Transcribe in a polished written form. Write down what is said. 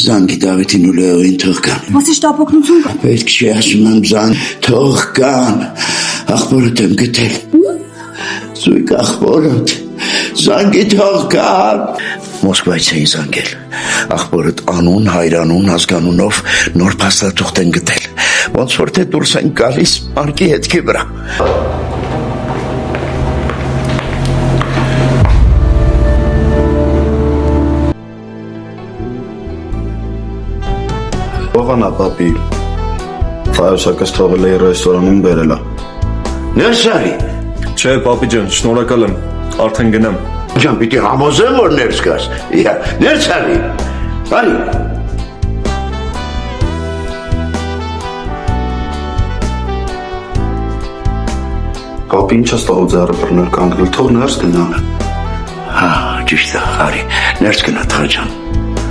Զանգի Դավիթին ու Լեոին թող գան։ Ոսի շտապօգնություն կա։ Պետք չի ասում եմ զանգ, թող գան։ Աղբորդ եմ գտել։ Զույգ աղբորդ, զանգի թող գան։ Մոսկվայից էին զանգել։ Աղբորդ անուն, հայրանուն, ազգանունով նոր փաստաթուղթ են գտել։ Ոնց որ թե դուրս են գալիս արկի հետքի վրա։ Ողանա պապի, Ֆայոսակս թողել է ռեստորանում բերելա։ Ներս արի։ Չէ, պապի ջան, շնորհակալ եմ, արդեն գնամ։ Ջան, պիտի համոզեմ, որ ներս գաս։ Ներս արի։ Արի։ Պապի ինչ ես տաղու ձեռը բռնել կանգնել, թող ներս գնան։ Հա, ճիշտ է, արի, ներս գնա թղա ջան։